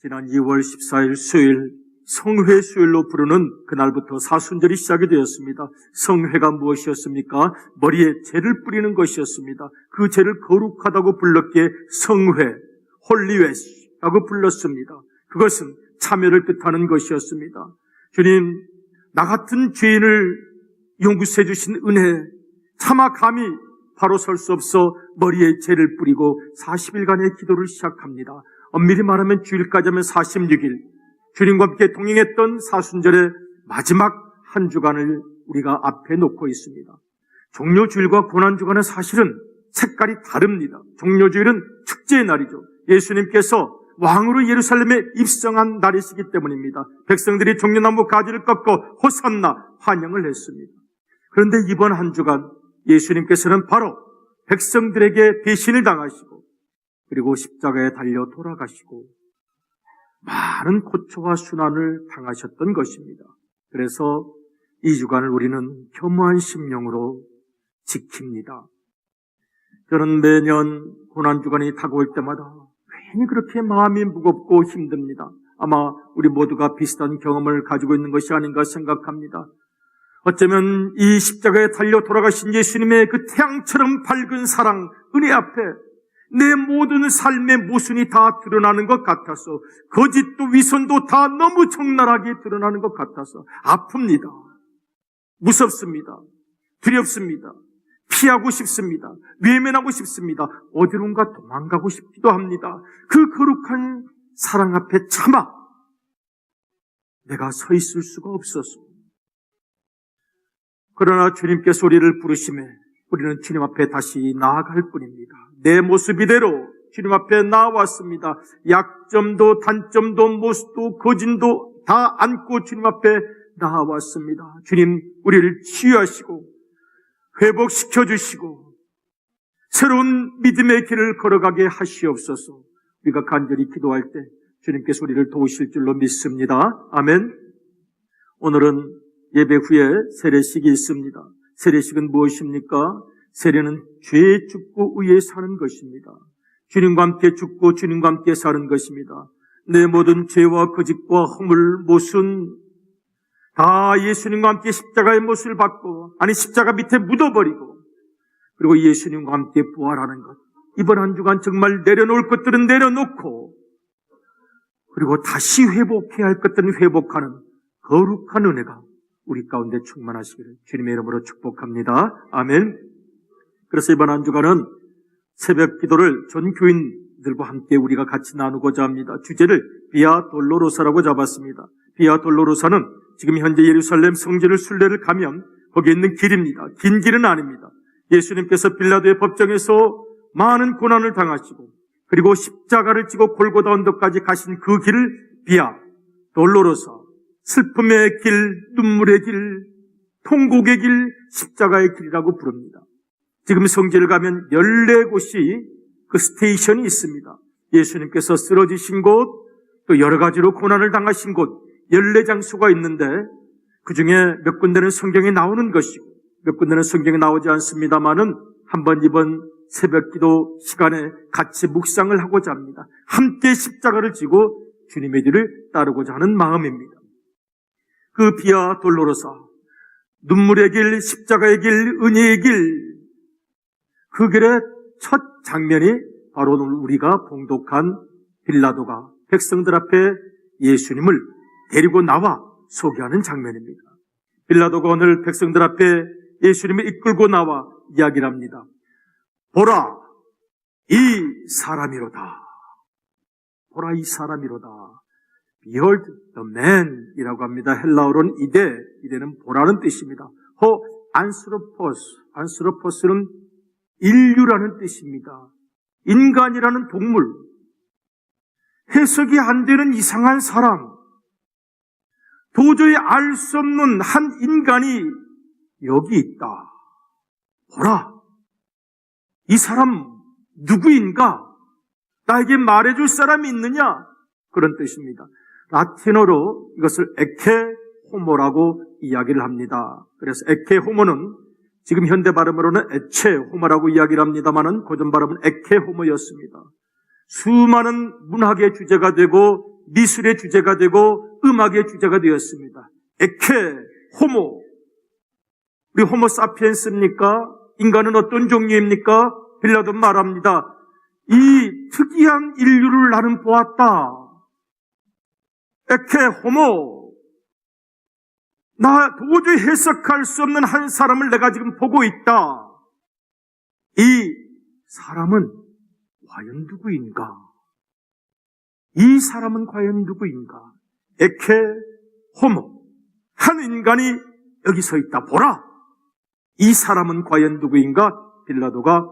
지난 2월 14일 수요일 성회 수요일로 부르는 그날부터 사순절이 시작이 되었습니다. 성회가 무엇이었습니까? 머리에 재를 뿌리는 것이었습니다. 그 재를 거룩하다고 불렀기에 성회, 홀리웨스라고 불렀습니다. 그것은 참여를 뜻하는 것이었습니다. 주님, 나 같은 죄인을 용서해 주신 은혜, 차마 감히 바로 설 수 없어 머리에 재를 뿌리고 40일간의 기도를 시작합니다. 엄밀히 말하면 주일까지 하면 46일, 주님과 함께 동행했던 사순절의 마지막 한 주간을 우리가 앞에 놓고 있습니다. 종료주일과 고난주간은 사실은 색깔이 다릅니다. 종료주일은 축제의 날이죠. 예수님께서 왕으로 예루살렘에 입성한 날이시기 때문입니다. 백성들이 종려나무 가지를 꺾고 호산나 환영을 했습니다. 그런데 이번 한 주간 예수님께서는 바로 백성들에게 배신을 당하시고 그리고 십자가에 달려 돌아가시고 많은 고초와 순환을 당하셨던 것입니다. 그래서 이 주간을 우리는 겸허한 심령으로 지킵니다. 저는 매년 고난주간이 다가올 때마다 괜히 그렇게 마음이 무겁고 힘듭니다. 아마 우리 모두가 비슷한 경험을 가지고 있는 것이 아닌가 생각합니다. 어쩌면 이 십자가에 달려 돌아가신 예수님의 그 태양처럼 밝은 사랑, 은혜 앞에 내 모든 삶의 모순이 다 드러나는 것 같아서, 거짓도 위선도 다 너무 적나라하게 드러나는 것 같아서 아픕니다. 무섭습니다. 두렵습니다. 피하고 싶습니다. 외면하고 싶습니다. 어디론가 도망가고 싶기도 합니다. 그 거룩한 사랑 앞에 차마 내가 서 있을 수가 없었습니다. 그러나 주님께서 우리를 부르심에 우리는 주님 앞에 다시 나아갈 뿐입니다. 내 모습 이대로 주님 앞에 나왔습니다. 약점도 단점도 모습도 거진도 다 안고 주님 앞에 나왔습니다. 주님, 우리를 치유하시고 회복시켜 주시고 새로운 믿음의 길을 걸어가게 하시옵소서. 우리가 간절히 기도할 때 주님께서 우리를 도우실 줄로 믿습니다. 아멘. 오늘은 예배 후에 세례식이 있습니다. 세례식은 무엇입니까? 세례는 죄에 죽고 의에 사는 것입니다. 주님과 함께 죽고 주님과 함께 사는 것입니다. 내 모든 죄와 거짓과 허물, 모순 다 예수님과 함께 십자가의 못을 받고, 아니 십자가 밑에 묻어버리고, 그리고 예수님과 함께 부활하는 것. 이번 한 주간 정말 내려놓을 것들은 내려놓고, 그리고 다시 회복해야 할 것들은 회복하는 거룩한 은혜가 우리 가운데 충만하시기를 주님의 이름으로 축복합니다. 아멘. 그래서 이번 한 주간은 새벽 기도를 전 교인들과 함께 우리가 같이 나누고자 합니다. 주제를 비아 돌로로사라고 잡았습니다. 비아 돌로로사는 지금 현재 예루살렘 성지를 순례를 가면 거기에 있는 길입니다. 긴 길은 아닙니다. 예수님께서 빌라도의 법정에서 많은 고난을 당하시고 그리고 십자가를 지고 골고다 언덕까지 가신 그 길을 비아 돌로로사, 슬픔의 길, 눈물의 길, 통곡의 길, 십자가의 길이라고 부릅니다. 지금 성지를 가면 14곳이 그 스테이션이 있습니다. 예수님께서 쓰러지신 곳, 또 여러 가지로 고난을 당하신 곳 14장소가 있는데 그 중에 몇 군데는 성경에 나오는 것이고 몇 군데는 성경에 나오지 않습니다만은 한번 이번 새벽기도 시간에 같이 묵상을 하고자 합니다. 함께 십자가를 지고 주님의 길을 따르고자 하는 마음입니다. 그 비아 돌로로사, 눈물의 길, 십자가의 길, 은혜의 길, 그 길의 첫 장면이 바로 우리가 봉독한 빌라도가 백성들 앞에 예수님을 데리고 나와 소개하는 장면입니다. 빌라도가 오늘 백성들 앞에 예수님을 이끌고 나와 이야기를 합니다. 보라, 이 사람이로다. 보라, 이 사람이로다. Behold the man 이라고 합니다. 헬라어로는 이데는 보라는 뜻입니다. 안스로포스는 인류라는 뜻입니다. 인간이라는 동물, 해석이 안 되는 이상한 사람, 도저히 알 수 없는 한 인간이 여기 있다. 보라, 이 사람 누구인가? 나에게 말해줄 사람이 있느냐? 그런 뜻입니다. 라틴어로 이것을 에케 호모라고 이야기를 합니다. 그래서 에케 호모는 지금 현대 발음으로는 에체 호모라고 이야기를 합니다만은 고전 발음은 에케 호모였습니다. 수많은 문학의 주제가 되고 미술의 주제가 되고 음악의 주제가 되었습니다. 에케, 호모. 우리 호모 사피엔스입니까? 인간은 어떤 종류입니까? 빌라도 말합니다. 이 특이한 인류를 나는 보았다. 에케, 호모. 나 도저히 해석할 수 없는 한 사람을 내가 지금 보고 있다. 이 사람은 과연 누구인가? 이 사람은 과연 누구인가? 에케, 호모. 한 인간이 여기 서 있다. 보라! 이 사람은 과연 누구인가? 빌라도가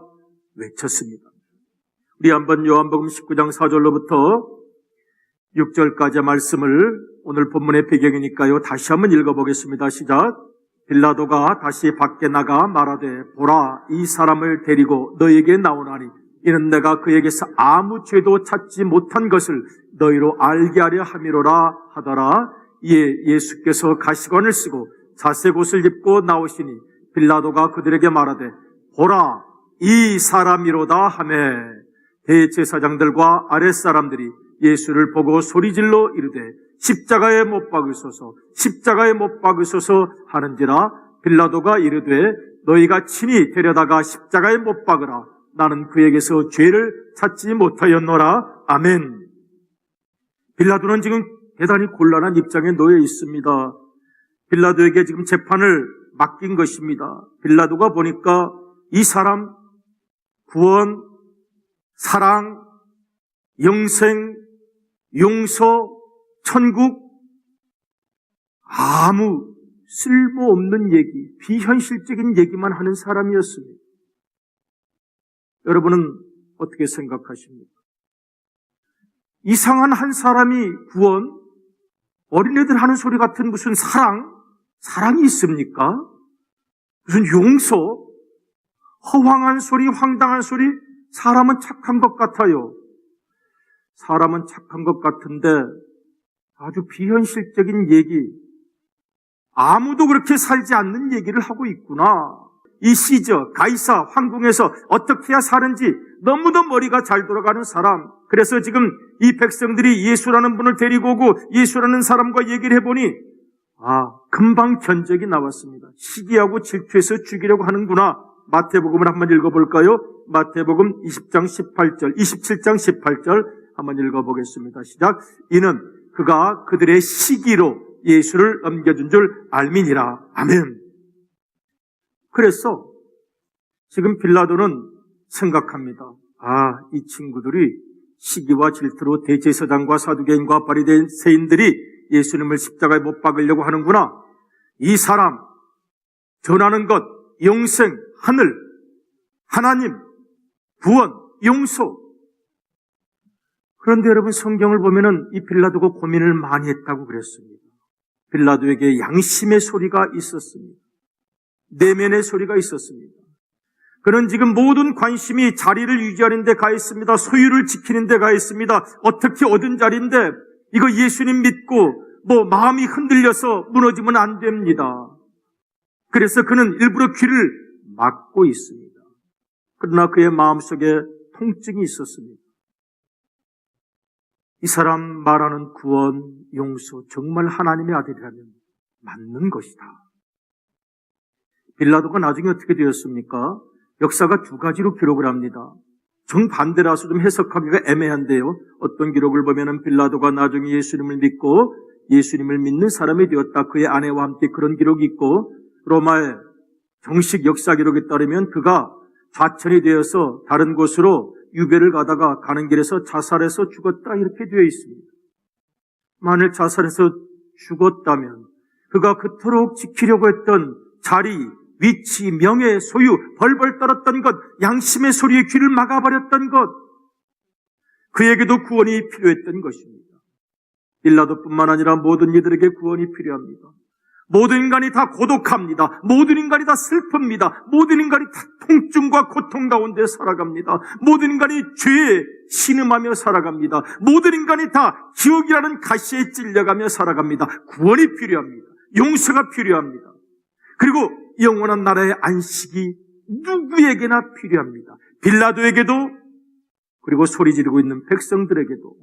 외쳤습니다. 우리 한번 요한복음 19장 4절로부터 6절까지의 말씀을 오늘 본문의 배경이니까요. 다시 한번 읽어보겠습니다. 시작. 빌라도가 다시 밖에 나가 말하되 보라 이 사람을 데리고 너에게 나오나니 이는 내가 그에게서 아무 죄도 찾지 못한 것을 너희로 알게 하려 함이로라 하더라. 이에 예수께서 가시관을 쓰고 자색 옷을 입고 나오시니 빌라도가 그들에게 말하되 보라 이 사람이로다 하매 대제사장들과 아랫사람들이 예수를 보고 소리질러 이르되 십자가에 못 박으소서 십자가에 못 박으소서 하는지라. 빌라도가 이르되 너희가 친히 데려다가 십자가에 못 박으라. 나는 그에게서 죄를 찾지 못하였노라. 아멘. 빌라도는 지금 대단히 곤란한 입장에 놓여 있습니다. 빌라도에게 지금 재판을 맡긴 것입니다. 빌라도가 보니까 이 사람 구원, 사랑, 영생, 용서, 천국 아무 쓸모없는 얘기, 비현실적인 얘기만 하는 사람이었습니다. 여러분은 어떻게 생각하십니까? 이상한 한 사람이 구원, 어린애들 하는 소리 같은 무슨 사랑이 있습니까? 무슨 용서, 허황한 소리, 황당한 소리, 사람은 착한 것 같아요. 사람은 착한 것 같은데 아주 비현실적인 얘기, 아무도 그렇게 살지 않는 얘기를 하고 있구나. 이 시저, 가이사, 황궁에서 어떻게 해야 사는지 너무도 머리가 잘 돌아가는 사람. 그래서 지금 이 백성들이 예수라는 분을 데리고 오고 예수라는 사람과 얘기를 해보니 금방 견적이 나왔습니다. 시기하고 질투해서 죽이려고 하는구나. 마태복음을 한번 읽어볼까요? 마태복음 20장 18절, 27장 18절 한번 읽어보겠습니다. 시작. 이는 그가 그들의 시기로 예수를 넘겨준 줄 알미니라. 아멘. 그래서 지금 빌라도는 생각합니다. 이 친구들이 시기와 질투로 대제사장과 사두개인과 바리새인들이 예수님을 십자가에 못 박으려고 하는구나. 이 사람 전하는 것, 영생, 하늘, 하나님, 구원, 용서. 그런데 여러분 성경을 보면은 이 빌라도가 고민을 많이 했다고 그랬습니다. 빌라도에게 양심의 소리가 있었습니다. 내면의 소리가 있었습니다. 그는 지금 모든 관심이 자리를 유지하는 데 가 있습니다. 소유를 지키는 데 가 있습니다. 어떻게 얻은 자리인데 이거 예수님 믿고 마음이 흔들려서 무너지면 안 됩니다. 그래서 그는 일부러 귀를 막고 있습니다. 그러나 그의 마음속에 통증이 있었습니다. 이 사람 말하는 구원, 용서 정말 하나님의 아들이라면 맞는 것이다. 빌라도가 나중에 어떻게 되었습니까? 역사가 두 가지로 기록을 합니다. 정반대라서 좀 해석하기가 애매한데요. 어떤 기록을 보면은 빌라도가 나중에 예수님을 믿고 예수님을 믿는 사람이 되었다. 그의 아내와 함께 그런 기록이 있고, 로마의 정식 역사 기록에 따르면 그가 좌천이 되어서 다른 곳으로 유배를 가다가 가는 길에서 자살해서 죽었다 이렇게 되어 있습니다. 만일 자살해서 죽었다면 그가 그토록 지키려고 했던 자리, 위치, 명예, 소유, 벌벌 떨었던 것, 양심의 소리에 귀를 막아버렸던 것, 그에게도 구원이 필요했던 것입니다. 빌라도뿐만 아니라 모든 이들에게 구원이 필요합니다. 모든 인간이 다 고독합니다. 모든 인간이 다 슬픕니다. 모든 인간이 다 통증과 고통 가운데 살아갑니다. 모든 인간이 죄에 신음하며 살아갑니다. 모든 인간이 다 지옥이라는 가시에 찔려가며 살아갑니다. 구원이 필요합니다. 용서가 필요합니다. 그리고 영원한 나라의 안식이 누구에게나 필요합니다. 빌라도에게도, 그리고 소리 지르고 있는 백성들에게도.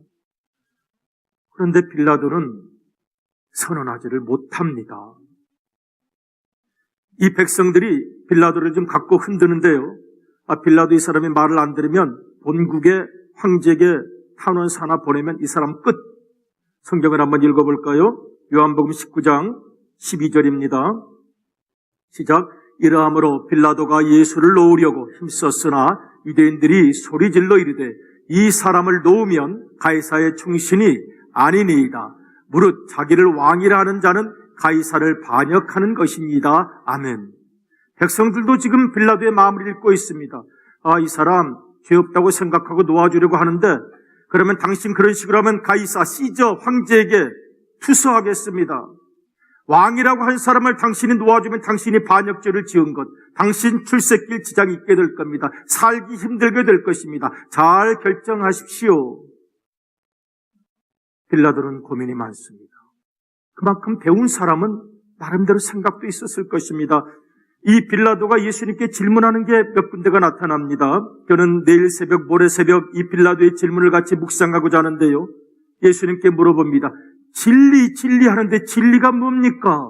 그런데 빌라도는 선언하지를 못합니다. 이 백성들이 빌라도를 좀 갖고 흔드는데요. 빌라도 이 사람이 말을 안 들으면 본국의 황제에게 탄원서 하나 보내면 이 사람 끝. 성경을 한번 읽어볼까요? 요한복음 19장 12절입니다. 시작. 이러함으로 빌라도가 예수를 놓으려고 힘썼으나 유대인들이 소리질러 이르되 이 사람을 놓으면 가이사의 충신이 아니니이다. 무릇 자기를 왕이라 하는 자는 가이사를 반역하는 것입니다. 아멘. 백성들도 지금 빌라도의 마음을 읽고 있습니다. 이 사람 죄 없다고 생각하고 놓아주려고 하는데 그러면 당신 그런 식으로 하면 가이사, 시저, 황제에게 투서하겠습니다. 왕이라고 한 사람을 당신이 놓아주면 당신이 반역죄를 지은 것, 당신 출세길 지장이 있게 될 겁니다. 살기 힘들게 될 것입니다. 잘 결정하십시오. 빌라도는 고민이 많습니다. 그만큼 배운 사람은 나름대로 생각도 있었을 것입니다. 이 빌라도가 예수님께 질문하는 게 몇 군데가 나타납니다. 저는 내일 새벽, 모레 새벽 이 빌라도의 질문을 같이 묵상하고자 하는데요. 예수님께 물어봅니다. 진리 하는데 진리가 뭡니까?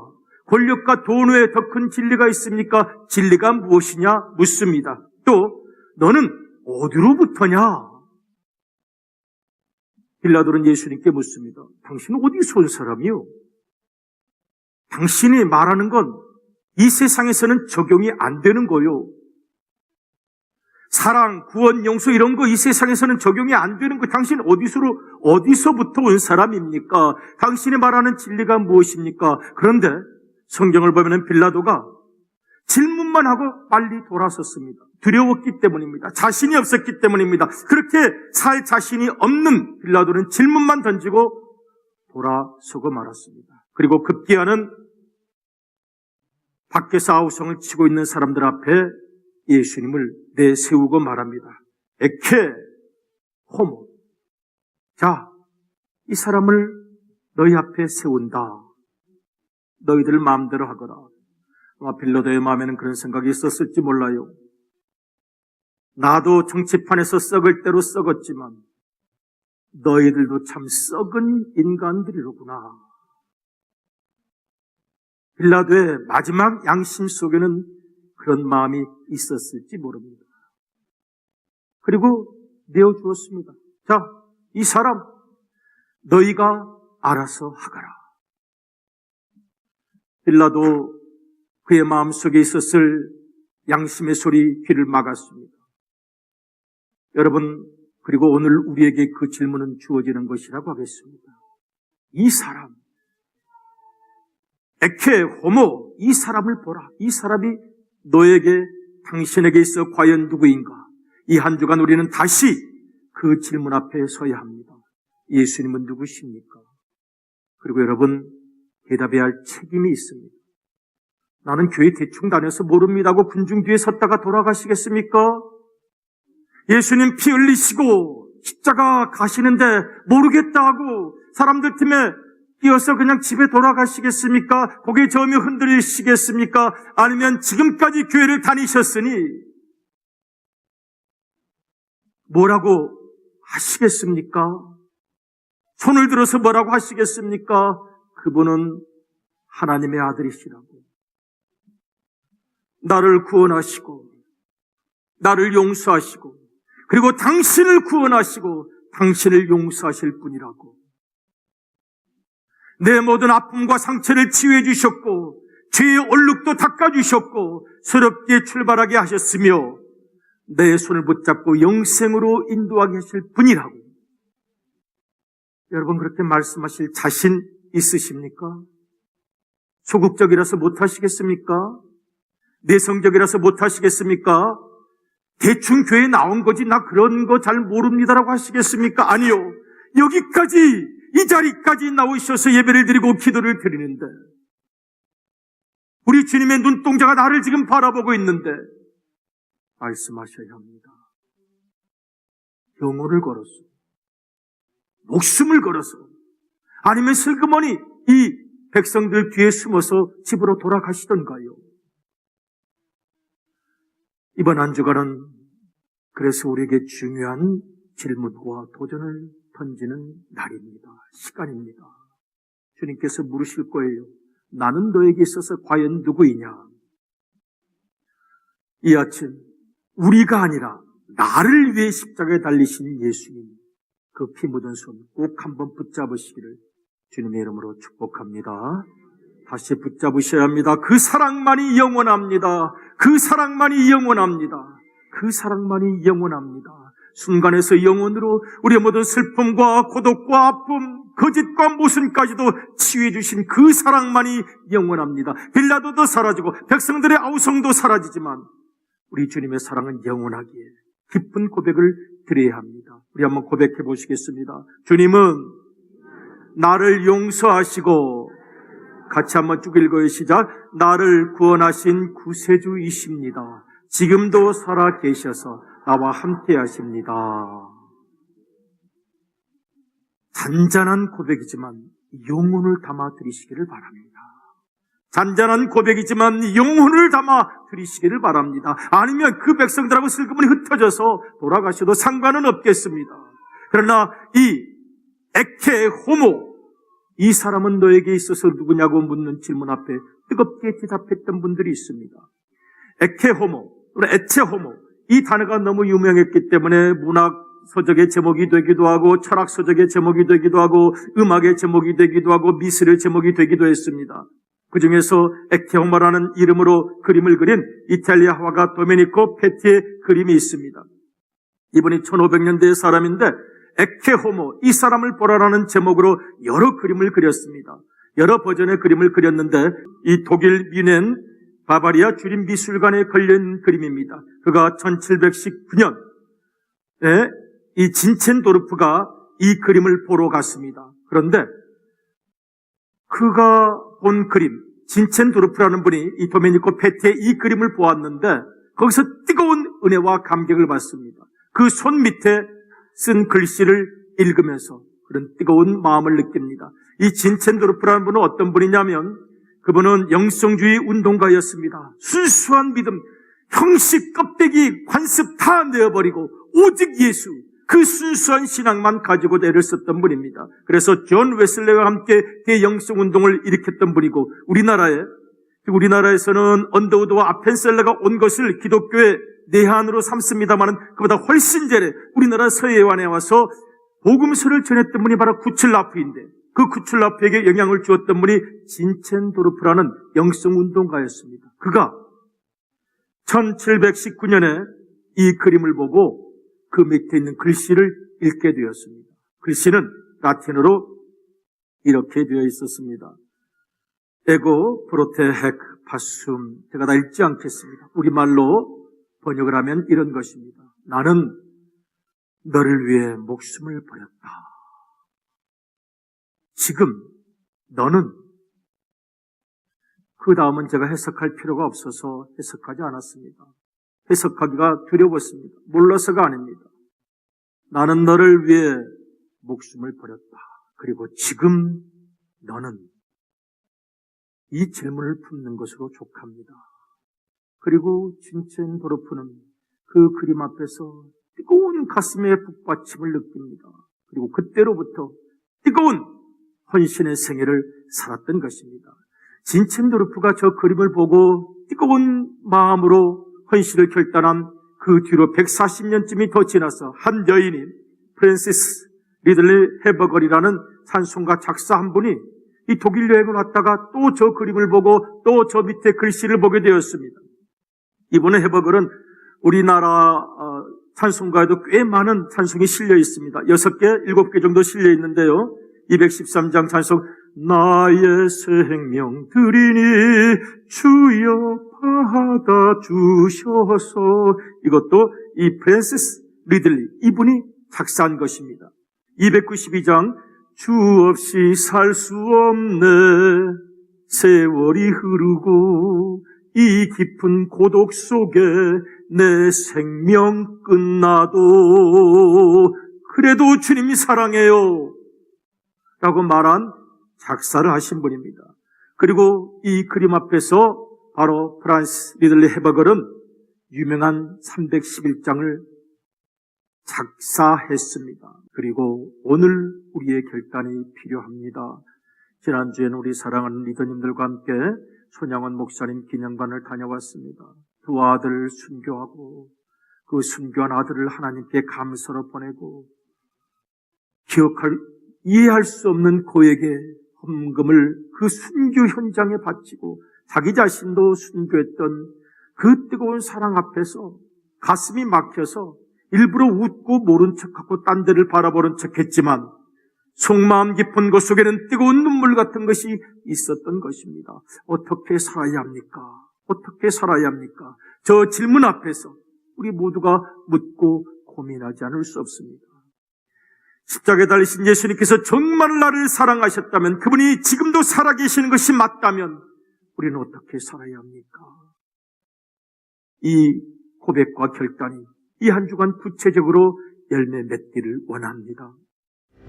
권력과 돈 외에 더 큰 진리가 있습니까? 진리가 무엇이냐? 묻습니다. 또 너는 어디로부터냐? 빌라도는 예수님께 묻습니다. 당신은 어디서 온 사람이요? 당신이 말하는 건 이 세상에서는 적용이 안 되는 거요. 사랑, 구원, 용서 이런 거 이 세상에서는 적용이 안 되는 거. 당신 어디서부터 온 사람입니까? 당신이 말하는 진리가 무엇입니까? 그런데 성경을 보면 빌라도가 질문만 하고 빨리 돌아섰습니다. 두려웠기 때문입니다. 자신이 없었기 때문입니다. 그렇게 살 자신이 없는 빌라도는 질문만 던지고 돌아서고 말았습니다. 그리고 급기야는 밖에서 아우성을 치고 있는 사람들 앞에 예수님을 내세우고 말합니다. 에케 호모. 자, 이 사람을 너희 앞에 세운다. 너희들 마음대로 하거라. 아마 빌라도의 마음에는 그런 생각이 있었을지 몰라요. 나도 정치판에서 썩을 대로 썩었지만 너희들도 참 썩은 인간들이로구나. 빌라도의 마지막 양심 속에는 그런 마음이 있었을지 모릅니다. 그리고 내어주었습니다. 자, 이 사람 너희가 알아서 하거라. 빌라도 그의 마음속에 있었을 양심의 소리 귀를 막았습니다. 여러분, 그리고 오늘 우리에게 그 질문은 주어지는 것이라고 하겠습니다. 이 사람, 에케 호모, 이 사람을 보라. 이 사람이 너에게, 당신에게 있어 과연 누구인가? 이 한 주간 우리는 다시 그 질문 앞에 서야 합니다. 예수님은 누구십니까? 그리고 여러분, 대답해야 할 책임이 있습니다. 나는 교회 대충 다녀서 모릅니다고 군중 뒤에 섰다가 돌아가시겠습니까? 예수님 피 흘리시고 십자가 가시는데 모르겠다 하고 사람들 틈에 끼어서 그냥 집에 돌아가시겠습니까? 고개 저으며 흔들리시겠습니까? 아니면 지금까지 교회를 다니셨으니 뭐라고 하시겠습니까? 손을 들어서 뭐라고 하시겠습니까? 그분은 하나님의 아들이시라고. 나를 구원하시고 나를 용서하시고 그리고 당신을 구원하시고 당신을 용서하실 분이라고. 내 모든 아픔과 상처를 치유해 주셨고 죄의 얼룩도 닦아주셨고 새롭게 출발하게 하셨으며 내 손을 붙잡고 영생으로 인도하게 하실 분이라고. 여러분, 그렇게 말씀하실 자신 있으십니까? 소극적이라서 못하시겠습니까? 내성적이라서 못하시겠습니까? 대충 교회에 나온 거지 나 그런 거 잘 모릅니다라고 하시겠습니까? 아니요. 여기까지 이 자리까지 나오셔서 예배를 드리고 기도를 드리는데 우리 주님의 눈동자가 나를 지금 바라보고 있는데 말씀하셔야 합니다. 영혼을 걸어서 목숨을 걸어서 아니면 슬그머니 이 백성들 뒤에 숨어서 집으로 돌아가시던가요. 이번 한 주간은 그래서 우리에게 중요한 질문과 도전을 던지는 날입니다. 시간입니다. 주님께서 물으실 거예요. 나는 너에게 있어서 과연 누구이냐? 이 아침 우리가 아니라 나를 위해 십자가에 달리신 예수님, 그 피 묻은 손 꼭 한번 붙잡으시기를 주님의 이름으로 축복합니다. 다시 붙잡으셔야 합니다. 그 사랑만이 영원합니다. 그 사랑만이 영원합니다. 그 사랑만이 영원합니다. 순간에서 영원으로 우리의 모든 슬픔과 고독과 아픔, 거짓과 모순까지도 치유해 주신 그 사랑만이 영원합니다. 빌라도도 사라지고 백성들의 아우성도 사라지지만 우리 주님의 사랑은 영원하기에 깊은 고백을 드려야 합니다. 우리 한번 고백해 보시겠습니다. 주님은 나를 용서하시고, 같이 한번 쭉 읽어요. 시작. 나를 구원하신 구세주이십니다. 지금도 살아 계셔서 나와 함께 하십니다. 잔잔한 고백이지만 영혼을 담아 드리시기를 바랍니다. 잔잔한 고백이지만 영혼을 담아 드리시기를 바랍니다. 아니면 그 백성들하고 슬그머니 흩어져서 돌아가셔도 상관은 없겠습니다. 그러나 이 에케 호모, 이 사람은 너에게 있어서 누구냐고 묻는 질문 앞에 뜨겁게 대답했던 분들이 있습니다. 에케 호모, 에체 호모, 이 단어가 너무 유명했기 때문에 문학 서적의 제목이 되기도 하고 철학 서적의 제목이 되기도 하고 음악의 제목이 되기도 하고 미술의 제목이 되기도 했습니다. 그 중에서 에케호모라는 이름으로 그림을 그린 이탈리아 화가 도메니코 페티의 그림이 있습니다. 이분이 1500년대의 사람인데 에케호모, 이 사람을 보라라는 제목으로 여러 그림을 그렸습니다. 여러 버전의 그림을 그렸는데 이 독일 뮌헨 바바리아 주립미술관에 걸린 그림입니다. 그가 1719년에 이 진첸도르프가 이 그림을 보러 갔습니다. 그런데 그가 본 그림, 진첸도르프라는 분이 이 도메니코 페티의 이 그림을 보았는데 거기서 뜨거운 은혜와 감격을 받습니다. 그 손 밑에 쓴 글씨를 읽으면서 그런 뜨거운 마음을 느낍니다. 이 진첸도르프라는 분은 어떤 분이냐면 그분은 영성주의 운동가였습니다. 순수한 믿음, 형식, 껍데기, 관습 다 내어버리고 오직 예수, 그 순수한 신앙만 가지고 애를 썼던 분입니다. 그래서 존 웨슬레와 함께 대영성운동을 일으켰던 분이고 우리나라에서는 언더우드와 아펜셀러가 온 것을 기독교의 내한으로 삼습니다마는 그보다 훨씬 전에 우리나라 서해안에 와서 복음서를 전했던 분이 바로 구칠라프인데 그 구칠라프에게 영향을 주었던 분이 진첸도르프라는 영성운동가였습니다. 그가 1719년에 이 그림을 보고 그 밑에 있는 글씨를 읽게 되었습니다. 글씨는 라틴어로 이렇게 되어 있었습니다. 에고 프로테 핵 파숨. 제가 다 읽지 않겠습니다. 우리말로 번역을 하면 이런 것입니다. 나는 너를 위해 목숨을 버렸다. 지금 너는, 그 다음은 제가 해석할 필요가 없어서 해석하지 않았습니다. 해석하기가 두려웠습니다. 몰라서가 아닙니다. 나는 너를 위해 목숨을 버렸다. 그리고 지금 너는, 이 질문을 품는 것으로 족합니다. 그리고 진첸도르프는 그 그림 앞에서 뜨거운 가슴의 북받침을 느낍니다. 그리고 그때로부터 뜨거운 헌신의 생애를 살았던 것입니다. 진첸도르프가 저 그림을 보고 뜨거운 마음으로 헌신을 결단한 그 뒤로 140년쯤이 더 지나서 한 여인이 프랜시스 리들리 헤버걸이라는 찬송가 작사 한 분이 이 독일 여행을 왔다가 또 저 그림을 보고 또 저 밑에 글씨를 보게 되었습니다. 이번에 헤버걸은 우리나라 찬송가에도 꽤 많은 찬송이 실려 있습니다. 6개, 7개 정도 실려 있는데요. 213장 찬송, 나의 생명 드리니 주여 받아 주셔서, 이것도 이 프랜시스 리들리, 이분이 작사한 것입니다. 292장, 주 없이 살 수 없네, 세월이 흐르고 이 깊은 고독 속에 내 생명 끝나도 그래도 주님이 사랑해요 라고 말한 작사를 하신 분입니다. 그리고 이 그림 앞에서 바로 프란스 리들리 헤버걸은 유명한 311장을 작사했습니다. 그리고 오늘 우리의 결단이 필요합니다. 지난주에는 우리 사랑하는 리더님들과 함께 손양원 목사님 기념관을 다녀왔습니다. 두 아들을 순교하고 그 순교한 아들을 하나님께 감사로 보내고 이해할 수 없는 고액의 헌금을 그 순교 현장에 바치고 자기 자신도 순교했던 그 뜨거운 사랑 앞에서 가슴이 막혀서 일부러 웃고 모른 척하고 딴 데를 바라보는 척했지만 속마음 깊은 곳 속에는 뜨거운 눈물 같은 것이 있었던 것입니다. 어떻게 살아야 합니까? 어떻게 살아야 합니까? 저 질문 앞에서 우리 모두가 묻고 고민하지 않을 수 없습니다. 십자가에 달리신 예수님께서 정말 나를 사랑하셨다면, 그분이 지금도 살아계시는 것이 맞다면 우리는 어떻게 살아야 합니까? 이 고백과 결단이 이 한 주간 구체적으로 열매 맺기를 원합니다.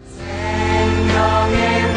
생명의